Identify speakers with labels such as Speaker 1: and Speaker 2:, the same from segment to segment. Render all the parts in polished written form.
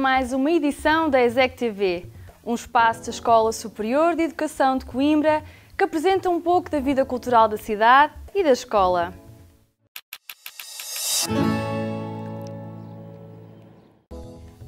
Speaker 1: mais uma edição da ESEC TV, um espaço da Escola Superior de Educação de Coimbra que apresenta um pouco da vida cultural da cidade e da escola.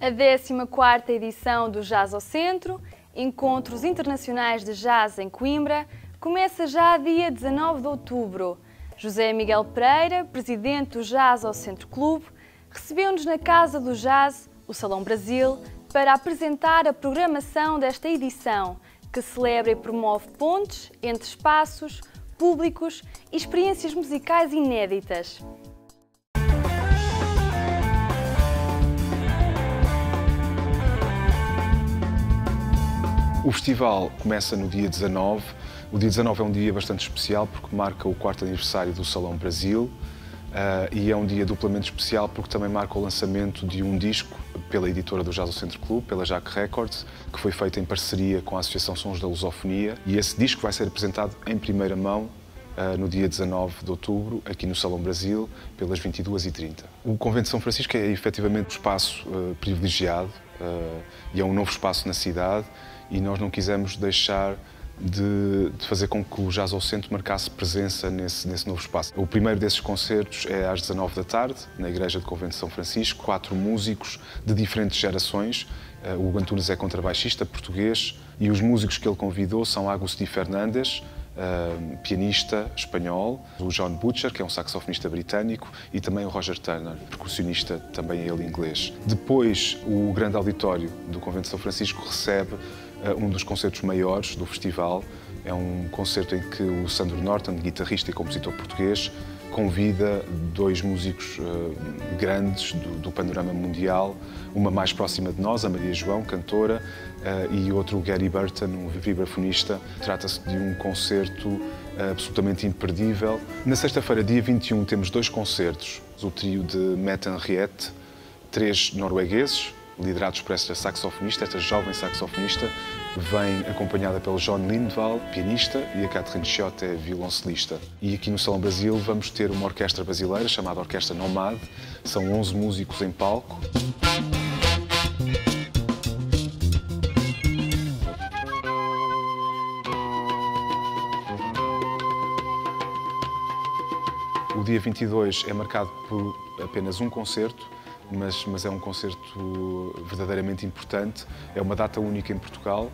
Speaker 1: A 14ª edição do Jazz ao Centro, Encontros Internacionais de Jazz em Coimbra, começa já dia 19 de outubro. José Miguel Pereira, presidente do Jazz ao Centro Clube, recebeu-nos na Casa do Jazz, o Salão Brasil, para apresentar a programação desta edição, que celebra e promove pontes entre espaços, públicos e experiências musicais inéditas.
Speaker 2: O festival começa no dia 19. O dia 19 é um dia bastante especial porque marca o 4º aniversário do Salão Brasil e é um dia duplamente especial porque também marca o lançamento de um disco pela editora do Jazz ao Centro Clube, pela Jaque Records, que foi feito em parceria com a Associação Sons da Lusofonia, e esse disco vai ser apresentado em primeira mão no dia 19 de outubro, aqui no Salão Brasil, pelas 22h30. O Convento de São Francisco é efetivamente um espaço privilegiado e é um novo espaço na cidade, e nós não quisemos deixar de fazer com que o Jazz ao Centro marcasse presença nesse novo espaço. O primeiro desses concertos é às 19 da tarde, na Igreja do Convento de São Francisco. 4 músicos de diferentes gerações. O Hugo Antunes é contrabaixista português e os músicos que ele convidou são Agustín Fernandes, pianista espanhol, o John Butcher, que é um saxofonista britânico, e também o Roger Turner, percussionista, também ele inglês. Depois, o grande auditório do Convento de São Francisco recebe um dos concertos maiores do festival. É um concerto em que o Sandro Norton, guitarrista e compositor português, convida 2 músicos grandes do panorama mundial, uma mais próxima de nós, a Maria João, cantora, e outro, o Gary Burton, um vibrafonista. Trata-se de um concerto absolutamente imperdível. Na sexta-feira, dia 21, temos 2 concertos. O trio de Mette Henriette, 3 noruegueses, liderados por esta saxofonista, esta jovem saxofonista, vem acompanhada pelo John Lindvall, pianista, e a Catherine Schott é violoncelista. E aqui no Salão Brasil vamos ter uma orquestra brasileira chamada Orquestra Nomade. São 11 músicos em palco. O dia 22 é marcado por apenas um concerto, mas é um concerto verdadeiramente importante. É uma data única em Portugal,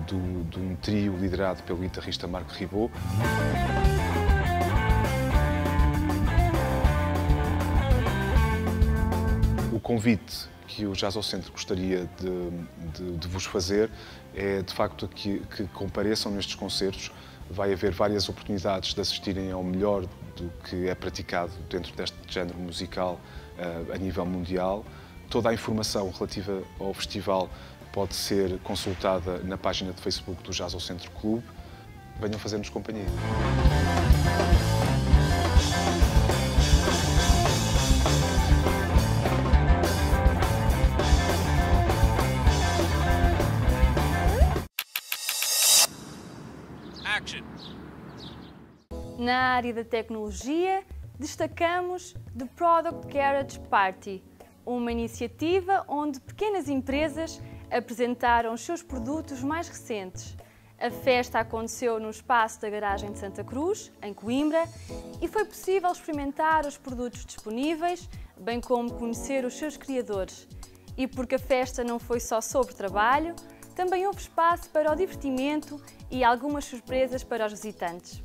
Speaker 2: de um trio liderado pelo guitarrista Marc Ribot. O convite que o Jazz ao Centro gostaria de vos fazer é, de facto, que compareçam nestes concertos. Vai haver várias oportunidades de assistirem ao melhor do que é praticado dentro deste género musical a nível mundial. Toda a informação relativa ao festival pode ser consultada na página de Facebook do Jazz ao Centro Clube. Venham fazer-nos companhia.
Speaker 1: Na área da tecnologia, destacamos The Product Garage Party, uma iniciativa onde pequenas empresas apresentaram os seus produtos mais recentes. A festa aconteceu no espaço da Garagem de Santa Cruz, em Coimbra, e foi possível experimentar os produtos disponíveis, bem como conhecer os seus criadores. E porque a festa não foi só sobre trabalho, também houve espaço para o divertimento e algumas surpresas para os visitantes.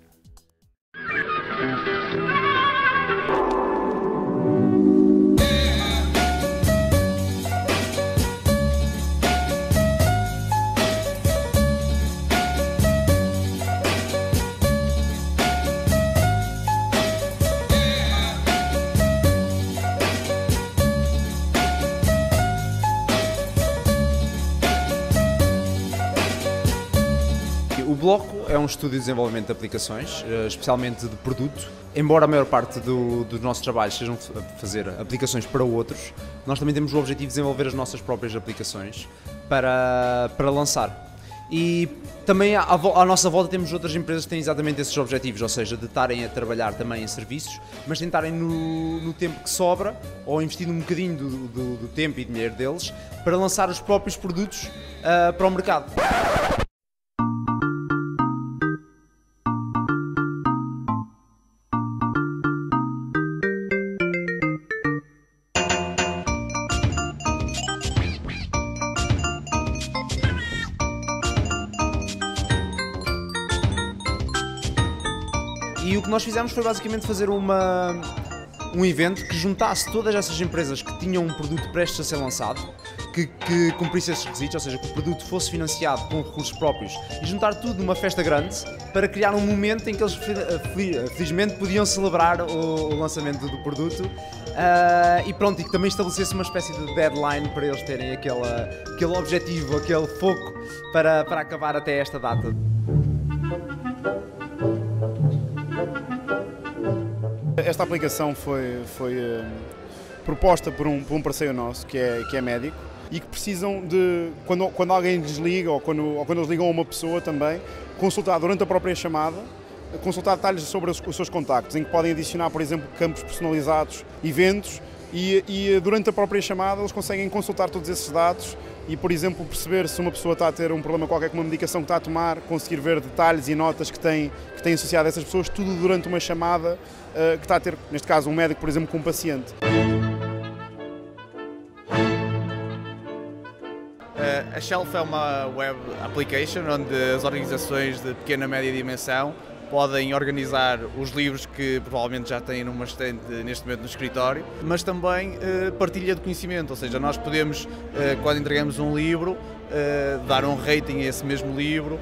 Speaker 3: O Bloco é um estúdio de desenvolvimento de aplicações, especialmente de produto. Embora a maior parte dos nossos trabalhos sejam fazer aplicações para outros, nós também temos o objetivo de desenvolver as nossas próprias aplicações para lançar. E também à nossa volta temos outras empresas que têm exatamente esses objetivos, ou seja, de estarem a trabalhar também em serviços, mas tentarem no tempo que sobra, ou investir um bocadinho do tempo e dinheiro deles, para lançar os próprios produtos para o mercado. E o que nós fizemos foi basicamente fazer um evento que juntasse todas essas empresas que tinham um produto prestes a ser lançado, que cumprisse esses requisitos, ou seja, que o produto fosse financiado com recursos próprios, e juntar tudo numa festa grande para criar um momento em que eles felizmente podiam celebrar o lançamento do produto e pronto, e que também estabelecesse uma espécie de deadline para eles terem aquele objetivo, aquele foco para acabar até esta data.
Speaker 4: Esta aplicação foi proposta por um parceiro nosso, que é médico, e que precisam de, quando alguém lhes liga, ou quando eles ligam a uma pessoa também, consultar durante a própria chamada, consultar detalhes sobre os seus contactos, em que podem adicionar, por exemplo, campos personalizados, eventos, e durante a própria chamada eles conseguem consultar todos esses dados e, por exemplo, perceber se uma pessoa está a ter um problema qualquer com uma medicação que está a tomar, conseguir ver detalhes e notas que têm associado a essas pessoas, tudo durante uma chamada que está a ter, neste caso, um médico, por exemplo, com um paciente.
Speaker 5: A Shelf é uma web application onde as organizações de pequena e média dimensão podem organizar os livros que provavelmente já têm numa estante neste momento no escritório, mas também partilha de conhecimento, ou seja, nós podemos, quando entregamos um livro, dar um rating a esse mesmo livro,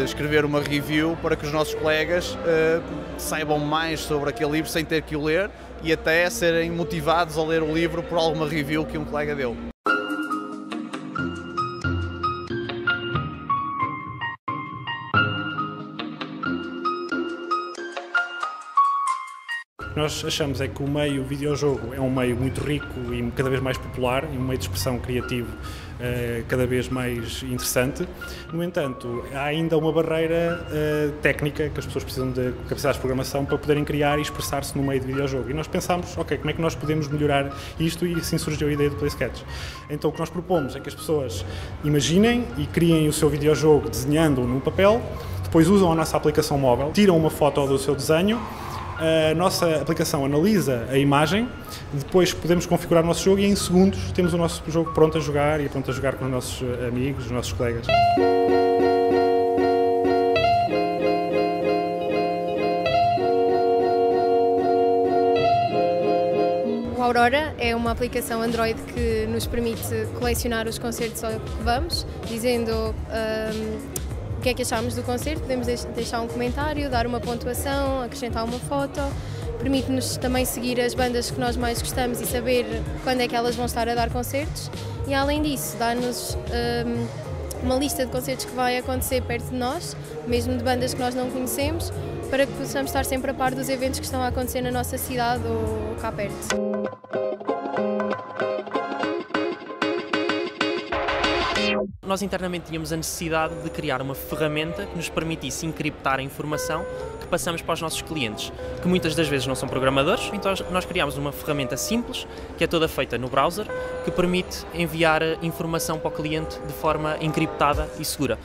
Speaker 5: escrever uma review para que os nossos colegas saibam mais sobre aquele livro sem ter que o ler e até serem motivados a ler o livro por alguma review que um colega deu.
Speaker 6: Nós achamos é que o meio videojogo é um meio muito rico e cada vez mais popular, e um meio de expressão criativo cada vez mais interessante. No entanto, há ainda uma barreira técnica, que as pessoas precisam de capacidades de programação para poderem criar e expressar-se no meio de videojogo. E nós pensámos, ok, como é que nós podemos melhorar isto? E assim surgiu a ideia do PlaySketch. Então o que nós propomos é que as pessoas imaginem e criem o seu videojogo desenhando-o no papel, depois usam a nossa aplicação móvel, tiram uma foto do seu desenho, a nossa aplicação analisa a imagem, depois podemos configurar o nosso jogo e em segundos temos o nosso jogo pronto a jogar e pronto a jogar com os nossos amigos, os nossos colegas.
Speaker 7: O Aurora é uma aplicação Android que nos permite colecionar os concertos ao que vamos, dizendo o que é que achámos do concerto, podemos deixar um comentário, dar uma pontuação, acrescentar uma foto, permite-nos também seguir as bandas que nós mais gostamos e saber quando é que elas vão estar a dar concertos e, além disso, dá-nos uma lista de concertos que vai acontecer perto de nós, mesmo de bandas que nós não conhecemos, para que possamos estar sempre a par dos eventos que estão a acontecer na nossa cidade ou cá perto.
Speaker 8: Nós internamente tínhamos a necessidade de criar uma ferramenta que nos permitisse encriptar a informação que passamos para os nossos clientes, que muitas das vezes não são programadores, então nós criámos uma ferramenta simples, que é toda feita no browser, que permite enviar informação para o cliente de forma encriptada e segura.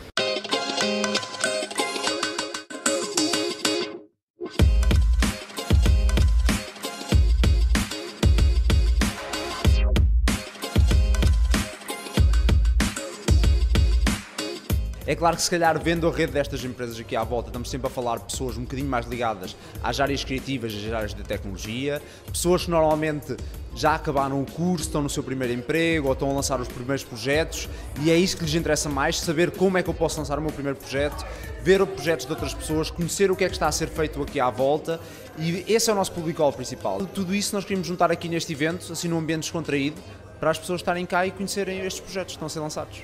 Speaker 3: É claro que se calhar vendo a rede destas empresas aqui à volta, estamos sempre a falar de pessoas um bocadinho mais ligadas às áreas criativas, às áreas de tecnologia, pessoas que normalmente já acabaram o curso, estão no seu primeiro emprego ou estão a lançar os primeiros projetos e é isso que lhes interessa mais, saber como é que eu posso lançar o meu primeiro projeto, ver projetos de outras pessoas, conhecer o que é que está a ser feito aqui à volta e esse é o nosso público-alvo principal. Tudo isso nós queríamos juntar aqui neste evento, assim num ambiente descontraído, para as pessoas estarem cá e conhecerem estes projetos que estão a ser lançados.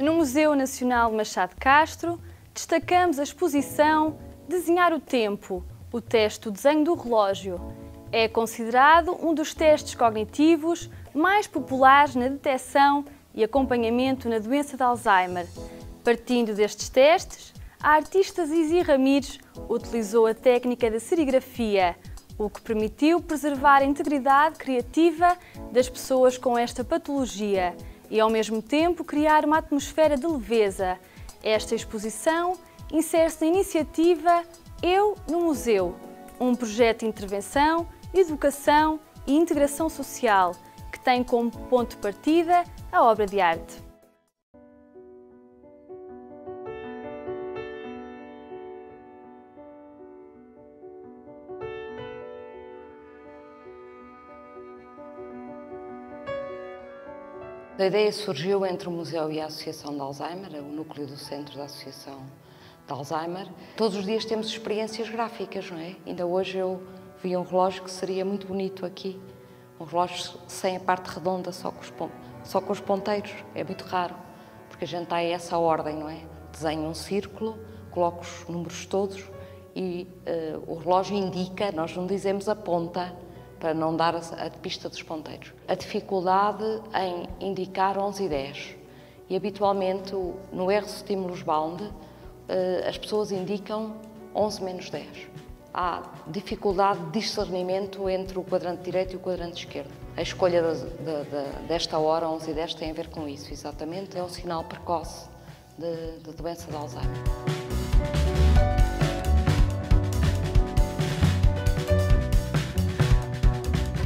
Speaker 1: No Museu Nacional Machado Castro, destacamos a exposição Desenhar o Tempo, o teste do desenho do relógio. É considerado um dos testes cognitivos mais populares na detecção e acompanhamento na doença de Alzheimer. Partindo destes testes, a artista Zizi Ramires utilizou a técnica da serigrafia, o que permitiu preservar a integridade criativa das pessoas com esta patologia e, ao mesmo tempo, criar uma atmosfera de leveza. Esta exposição insere-se na iniciativa Eu no Museu, um projeto de intervenção, educação e integração social que tem como ponto de partida a obra de arte.
Speaker 9: A ideia surgiu entre o Museu e a Associação de Alzheimer, o núcleo do Centro da Associação de Alzheimer. Todos os dias temos experiências gráficas, não é? Ainda hoje eu vi um relógio que seria muito bonito aqui. Um relógio sem a parte redonda, só com os ponteiros. É muito raro, porque a gente está a essa ordem, não é? Desenho um círculo, coloco os números todos e o relógio indica, nós não dizemos a ponta, para não dar a pista dos ponteiros. A dificuldade em indicar 11 e 10. E habitualmente no R-Stimulus-Bound as pessoas indicam 11 menos 10. Há dificuldade de discernimento entre o quadrante direito e o quadrante esquerdo. A escolha desta hora, 11 e 10, tem a ver com isso, exatamente. É um sinal precoce de doença de Alzheimer.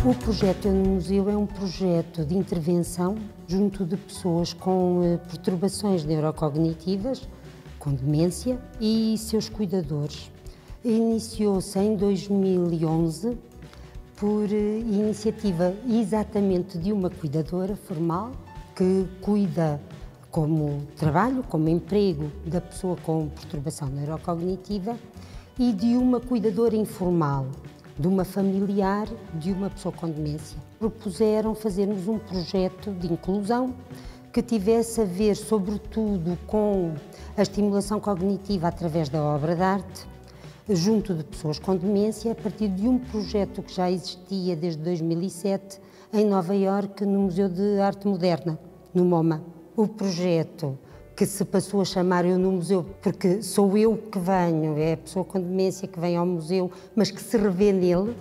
Speaker 10: O projeto Eu no Museu é um projeto de intervenção junto de pessoas com perturbações neurocognitivas, com demência e seus cuidadores. Iniciou-se em 2011 por iniciativa exatamente de uma cuidadora formal que cuida como trabalho, como emprego da pessoa com perturbação neurocognitiva e de uma cuidadora informal, de uma familiar de uma pessoa com demência. Propuseram fazermos um projeto de inclusão que tivesse a ver, sobretudo, com a estimulação cognitiva através da obra de arte, junto de pessoas com demência, a partir de um projeto que já existia desde 2007 em Nova Iorque, no Museu de Arte Moderna, no MoMA. O projeto que se passou a chamar Eu no Museu, porque sou eu que venho, é a pessoa com demência que vem ao museu, mas que se revê nele.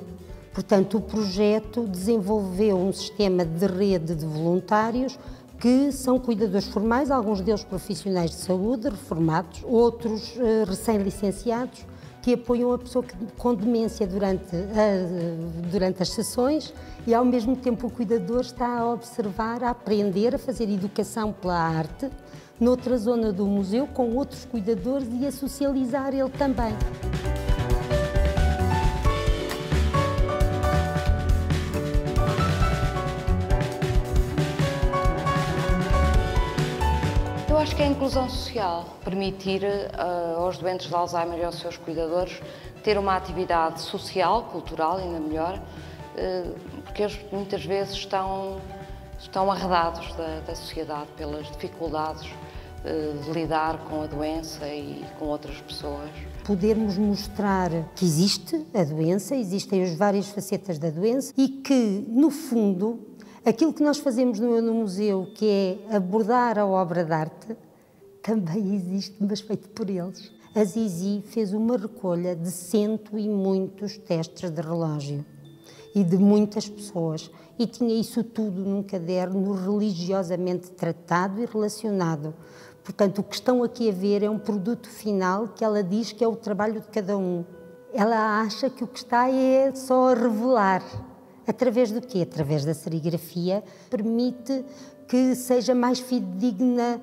Speaker 10: Portanto, o projeto desenvolveu um sistema de rede de voluntários que são cuidadores formais, alguns deles profissionais de saúde, reformados, outros recém-licenciados, que apoiam a pessoa com demência durante as sessões e, ao mesmo tempo, o cuidador está a observar, a aprender, a fazer educação pela arte, noutra zona do museu, com outros cuidadores e a socializar ele também.
Speaker 9: Eu acho que é a inclusão social, permitir aos doentes de Alzheimer e aos seus cuidadores ter uma atividade social, cultural, ainda melhor, porque eles muitas vezes estão arredados da sociedade pelas dificuldades de lidar com a doença e com outras pessoas.
Speaker 10: Podermos mostrar que existe a doença, existem as várias facetas da doença e que, no fundo, aquilo que nós fazemos no museu, que é abordar a obra de arte, também existe, mas feito por eles. A Zizi fez uma recolha de 100 e muitos testes de relógio e de muitas pessoas. E tinha isso tudo num caderno religiosamente tratado e relacionado. Portanto, o que estão aqui a ver é um produto final que ela diz que é o trabalho de cada um. Ela acha que o que está é só a revelar. Através do quê? Através da serigrafia, permite que seja mais fidedigna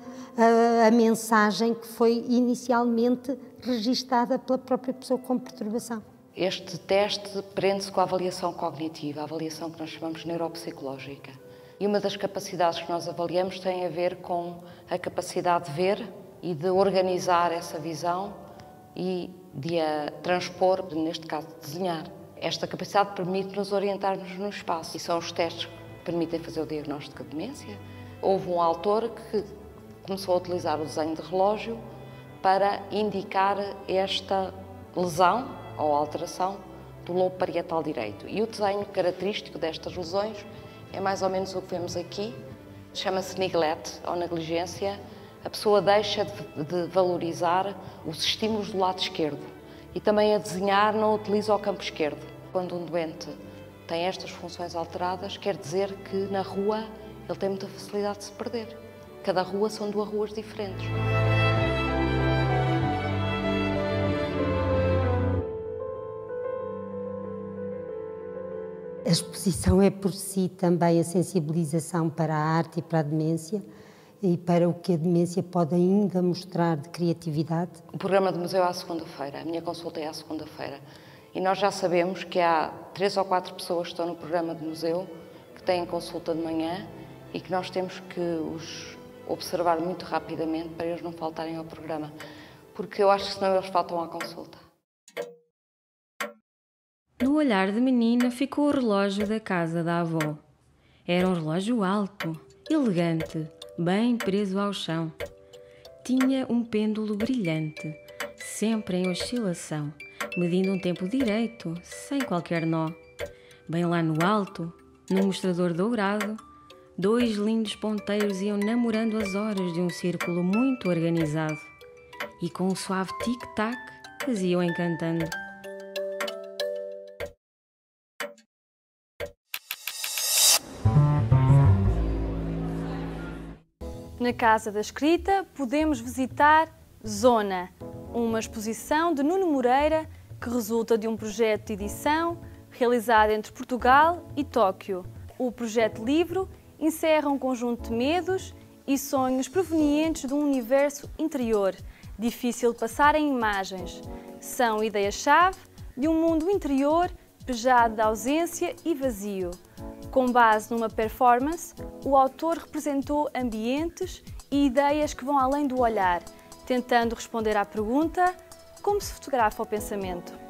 Speaker 10: a mensagem que foi inicialmente registada pela própria pessoa com perturbação.
Speaker 9: Este teste prende-se com a avaliação cognitiva, a avaliação que nós chamamos de neuropsicológica. E uma das capacidades que nós avaliamos tem a ver com a capacidade de ver e de organizar essa visão e de a transpor, neste caso, de desenhar. Esta capacidade permite-nos orientarmos no espaço e são os testes que permitem fazer o diagnóstico de demência. Houve um autor que começou a utilizar o desenho de relógio para indicar esta lesão ou alteração do lobo parietal direito. E o desenho característico destas lesões é mais ou menos o que vemos aqui, chama-se neglect ou negligência. A pessoa deixa de valorizar os estímulos do lado esquerdo e também a desenhar não utiliza o campo esquerdo. Quando um doente tem estas funções alteradas, quer dizer que na rua ele tem muita facilidade de se perder. Cada rua são 2 ruas diferentes.
Speaker 10: A exposição é por si também a sensibilização para a arte e para a demência e para o que a demência pode ainda mostrar de criatividade.
Speaker 9: O programa do museu é à segunda-feira, a minha consulta é à segunda-feira. E nós já sabemos que há 3 ou 4 pessoas que estão no programa do museu que têm consulta de manhã e que nós temos que os observar muito rapidamente para eles não faltarem ao programa, porque eu acho que senão eles faltam à consulta.
Speaker 11: No olhar de menina ficou o relógio da casa da avó. Era um relógio alto, elegante, bem preso ao chão. Tinha um pêndulo brilhante, sempre em oscilação, medindo um tempo direito, sem qualquer nó. Bem lá no alto, no mostrador dourado, 2 lindos ponteiros iam namorando as horas de um círculo muito organizado e com um suave tic-tac as iam encantando.
Speaker 1: Na Casa da Escrita podemos visitar Zona, uma exposição de Nuno Moreira que resulta de um projeto de edição realizado entre Portugal e Tóquio. O projeto livro encerra um conjunto de medos e sonhos provenientes de um universo interior, difícil de passar em imagens. São ideias-chave de um mundo interior pejado de ausência e vazio. Com base numa performance, o autor representou ambientes e ideias que vão além do olhar, tentando responder à pergunta: como se fotografa o pensamento?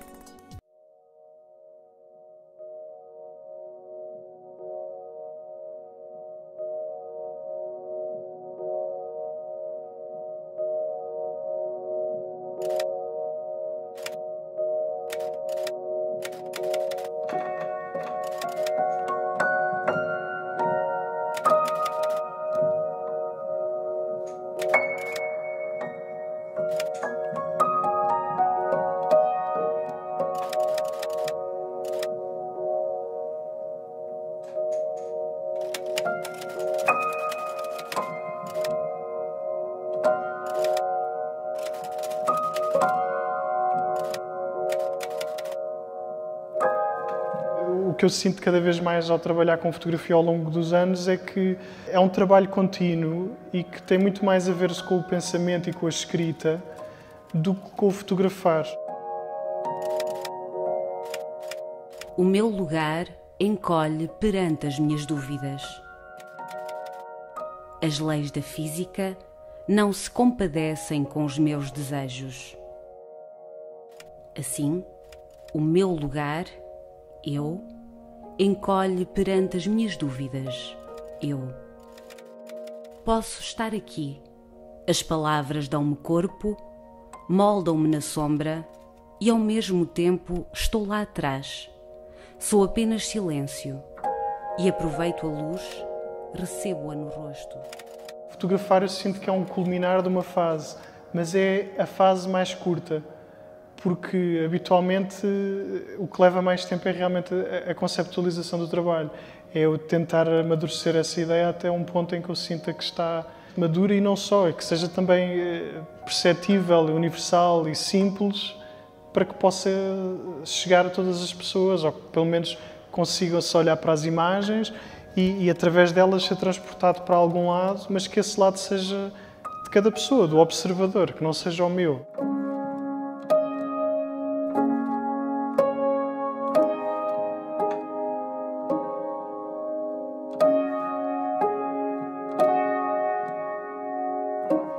Speaker 6: O que eu sinto cada vez mais ao trabalhar com fotografia ao longo dos anos é que é um trabalho contínuo e que tem muito mais a ver com o pensamento e com a escrita do que com o fotografar.
Speaker 11: O meu lugar encolhe perante as minhas dúvidas. As leis da física não se compadecem com os meus desejos. Assim, o meu lugar, eu, encolhe perante as minhas dúvidas, eu. Posso estar aqui. As palavras dão-me corpo, moldam-me na sombra e ao mesmo tempo estou lá atrás. Sou apenas silêncio e aproveito a luz, recebo-a no rosto.
Speaker 6: Fotografar eu sinto que é um culminar de uma fase, mas é a fase mais curta, porque habitualmente o que leva mais tempo é realmente a conceptualização do trabalho. É eu tentar amadurecer essa ideia até um ponto em que eu sinta que está madura e não só, é que seja também perceptível, universal e simples para que possa chegar a todas as pessoas, ou que pelo menos consigam-se olhar para as imagens e através delas ser transportado para algum lado, mas que esse lado seja de cada pessoa, do observador, que não seja o meu.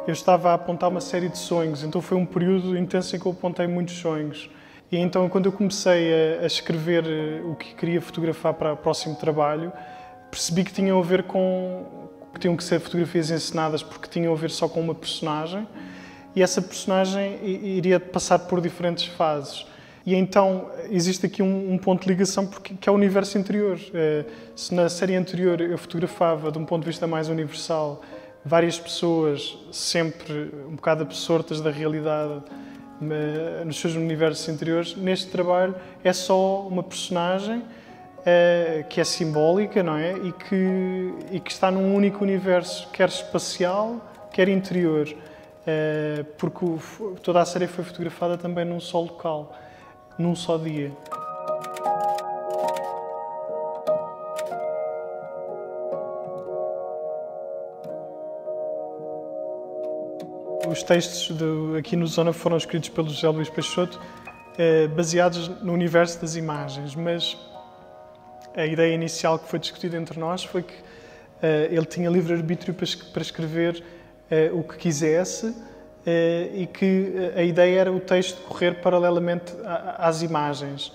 Speaker 6: Eu estava a apontar uma série de sonhos, então foi um período intenso em que eu apontei muitos sonhos. E então, quando eu comecei a escrever o que queria fotografar para o próximo trabalho, percebi que tinha a ver com
Speaker 12: que tinham que ser fotografias encenadas porque tinham a ver só com uma personagem, e essa personagem iria passar por diferentes fases. E então existe aqui um ponto de ligação que é o universo interior. Se na série anterior eu fotografava de um ponto de vista mais universal várias pessoas sempre um bocado absortas da realidade nos seus universos interiores, neste trabalho é só uma personagem que é simbólica, não é? E que está num único universo, quer espacial, quer interior, porque toda a série foi fotografada também num só local, num só dia. Os textos aqui no Zona foram escritos pelo José Luís Peixoto, baseados no universo das imagens, mas a ideia inicial que foi discutida entre nós foi que ele tinha livre-arbítrio para escrever o que quisesse e que a ideia era o texto correr paralelamente às imagens.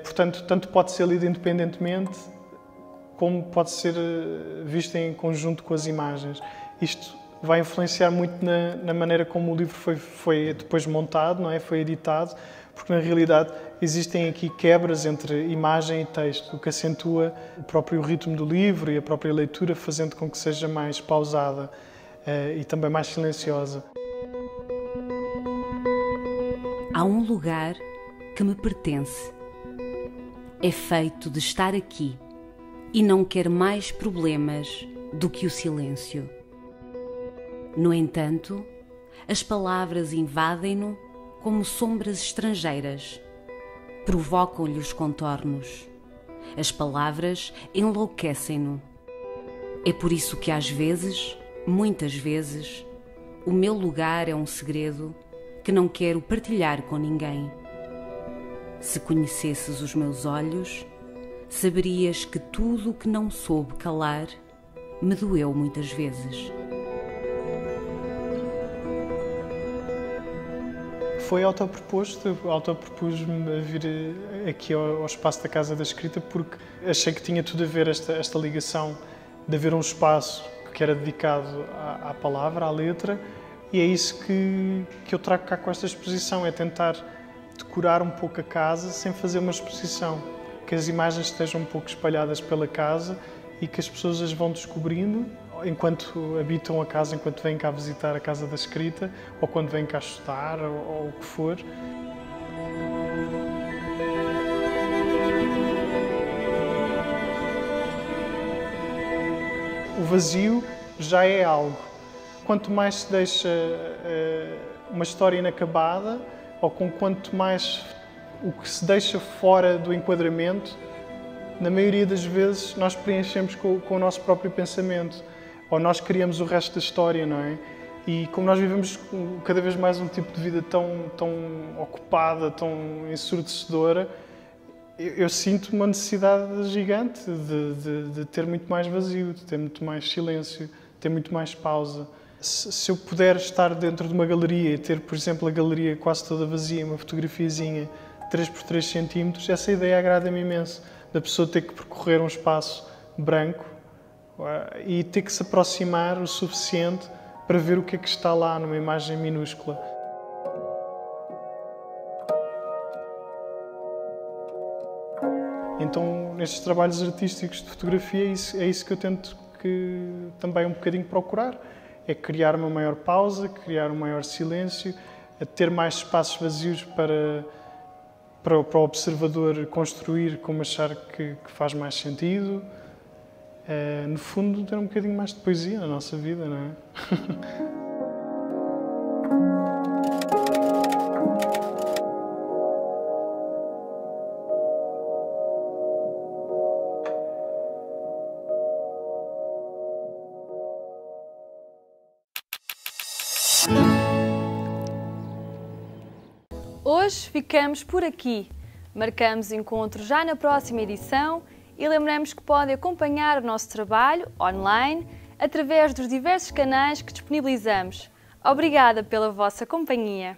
Speaker 12: Portanto, tanto pode ser lido independentemente, como pode ser visto em conjunto com as imagens. Isto vai influenciar muito na maneira como o livro foi depois montado, não é? Foi editado, porque na realidade existem aqui quebras entre imagem e texto, o que acentua o próprio ritmo do livro e a própria leitura, fazendo com que seja mais pausada e também mais silenciosa.
Speaker 13: Há um lugar que me pertence. É feito de estar aqui e não quer mais problemas do que o silêncio. No entanto, as palavras invadem-no como sombras estrangeiras. Provocam-lhe os contornos. As palavras enlouquecem-no. É por isso que às vezes, muitas vezes, o meu lugar é um segredo que não quero partilhar com ninguém. Se conhecesses os meus olhos, saberias que tudo o que não soube calar me doeu muitas vezes.
Speaker 12: Foi autopropus-me a vir aqui ao espaço da Casa da Escrita porque achei que tinha tudo a ver esta ligação de haver um espaço que era dedicado à palavra, à letra, e é isso que eu trago cá com esta exposição, é tentar decorar um pouco a casa sem fazer uma exposição, que as imagens estejam um pouco espalhadas pela casa e que as pessoas as vão descobrindo enquanto habitam a casa, enquanto vêm cá visitar a Casa da Escrita, ou quando vêm cá estudar, ou o que for. O vazio já é algo. Quanto mais se deixa uma história inacabada, ou com quanto mais o que se deixa fora do enquadramento, na maioria das vezes nós preenchemos com o nosso próprio pensamento. Ou nós criamos o resto da história, não é? E como nós vivemos cada vez mais um tipo de vida tão ocupada, tão ensurdecedora, eu sinto uma necessidade gigante de ter muito mais vazio, de ter muito mais silêncio, de ter muito mais pausa. Se eu puder estar dentro de uma galeria e ter, por exemplo, a galeria quase toda vazia, uma fotografiazinha 3 por 3 centímetros, essa ideia agrada-me imenso, da pessoa ter que percorrer um espaço branco e ter que se aproximar o suficiente para ver o que é que está lá numa imagem minúscula. Então, nestes trabalhos artísticos de fotografia, é isso que eu tento também um bocadinho procurar, é criar uma maior pausa, criar um maior silêncio, ter mais espaços vazios para o observador construir como achar que faz mais sentido. No fundo, ter um bocadinho mais de poesia na nossa vida, não é?
Speaker 1: Hoje ficamos por aqui. Marcamos encontro já na próxima edição e lembramos que podem acompanhar o nosso trabalho online através dos diversos canais que disponibilizamos. Obrigada pela vossa companhia.